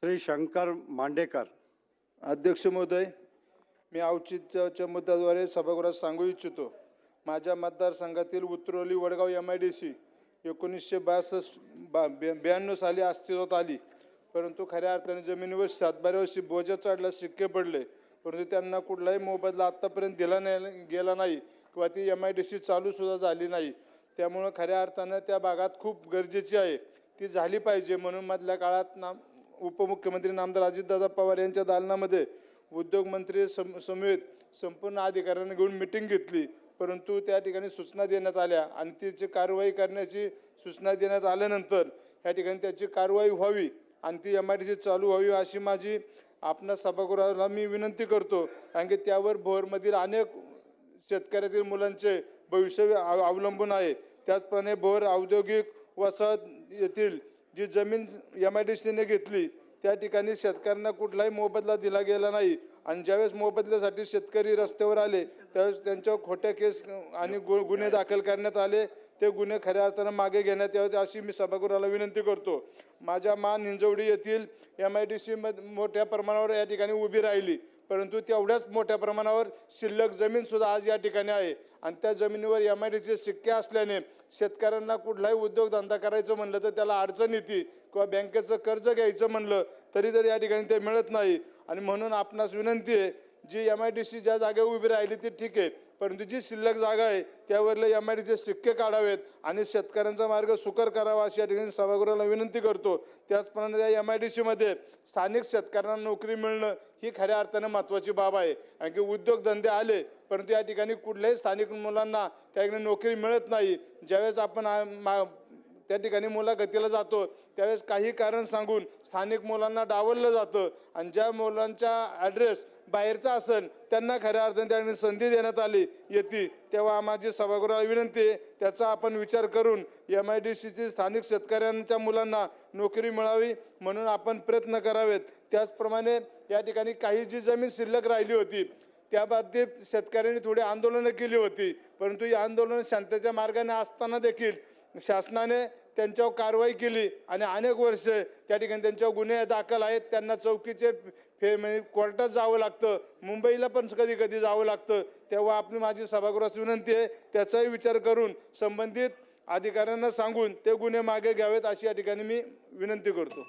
श्री शंकर मांडेकर. अध्यक्ष महोदय, मी औचित्याच्या मुद्द्याद्वारे सभागृहात सांगू इच्छितो. माझ्या मतदारसंघातील उतरवली वडगाव MIDC 1992 साली अस्तित्वात आली, परंतु खऱ्या अर्थाने जमिनीवर 7-12 बोजा चढला, शिक्के पडले, परंतु त्यांना कुठलाही मोबदला आत्तापर्यंत दिला गेला नाही किंवा ती MIDC चालूसुद्धा झाली नाही. त्यामुळं खऱ्या अर्थानं त्या भागात खूप गरजेची आहे, ती झाली पाहिजे. म्हणून मधल्या काळात उपमुख्यमंत्री नामदार अजितदादा पवार यांच्या दालनामध्ये उद्योगमंत्री समेत संपूर्ण अधिकाऱ्यांना घेऊन मिटिंग घेतली, परंतु त्या ठिकाणी सूचना देण्यात आल्या आणि त्याची कारवाई करण्याची सूचना देण्यात आल्यानंतर या ठिकाणी त्याची कारवाई व्हावी आणि ती MIDC चालू व्हावी अशी माझी आपणा सभागृहाला मी विनंती करतो. कारण की त्यावर भोरमधील अनेक शेतकऱ्यातील मुलांचे भविष्य अवलंबून आहे. त्याचप्रमाणे भोर औद्योगिक वसाहत येथील जी जमीन MIDCने घेतली त्या ठिकाणी शेतकऱ्यांना कुठलाही मोबदला दिला गेला नाही आणि ज्यावेळेस मोबदल्यासाठी शेतकरी रस्त्यावर आले त्यावेळेस त्यांच्यावर खोट्या केस आणि गुन्हे दाखल करण्यात आले. ते गुन्हे खऱ्या अर्थानं मागे घेण्यात यावेत अशी मी सभागृहाला विनंती करतो. माझ्या मान हिंजवडी येथील MIDC मोठ्या प्रमाणावर या ठिकाणी उभी राहिली, परंतु तेवढ्याच मोठ्या प्रमाणावर शिल्लक जमीनसुद्धा आज या ठिकाणी आहे आणि त्या जमिनीवर MIDCचे शिक्के असल्याने शेतकऱ्यांना कुठलाही उद्योगधंदा करायचं म्हणलं तर त्याला अडचण येते किंवा बँकेचं कर्ज घ्यायचं म्हणलं तरी या ठिकाणी ते मिळत नाही. आणि म्हणून आपणास विनंती आहे, जी MIDC ज्या जागेवर उभी राहिली ती ठीक आहे, परंतु जी शिल्लक जागा आहे त्यावरले MIDCचे शिक्के काढावेत आणि शेतकऱ्यांचा मार्ग सुकर करावा अशी या ठिकाणी सभागृहाला विनंती करतो. त्याचप्रमाणे या MIDCमध्ये स्थानिक शेतकऱ्यांना नोकरी मिळणं ही खऱ्या अर्थानं महत्त्वाची बाब आहे. कारण की उद्योगधंदे आले परंतु या ठिकाणी कुठल्याही स्थानिक मुलांना त्या ठिकाणी नोकरी मिळत नाही. ज्यावेळेस आपण त्या ठिकाणी मुलाखतीला जातो त्यावेळेस काही कारण सांगून स्थानिक मुलांना डावललं जातं आणि ज्या मुलांचा ॲड्रेस बाहेरचा असेल त्यांना खऱ्या अर्थाने त्या ठिकाणी संधी देण्यात आली येते. तेव्हा माझी सभागृहाला विनंती आहे, त्याचा आपण विचार करून MIDCची स्थानिक शेतकऱ्यांच्या मुलांना नोकरी मिळावी म्हणून आपण प्रयत्न करावेत. त्याचप्रमाणे या ठिकाणी काही जी जमीन शिल्लक राहिली होती त्या बाबतीत शेतकऱ्यांनी थोडी आंदोलनं केली होती, परंतु ही आंदोलनं शांततेच्या मार्गाने असताना देखील शासनाने त्यांच्यावर कारवाई केली आणि अनेक वर्ष त्या ठिकाणी त्यांच्यावर गुन्हे दाखल आहेत. त्यांना चौकीचे म्हणजे कोर्टात जावं लागतं, मुंबईला पण कधी कधी जावं लागतं. तेव्हा आपली माझी सभागृहास विनंती आहे, त्याचाही विचार करून संबंधित अधिकाऱ्यांना सांगून ते गुन्हे मागे घ्यावेत अशी या ठिकाणी मी विनंती करतो.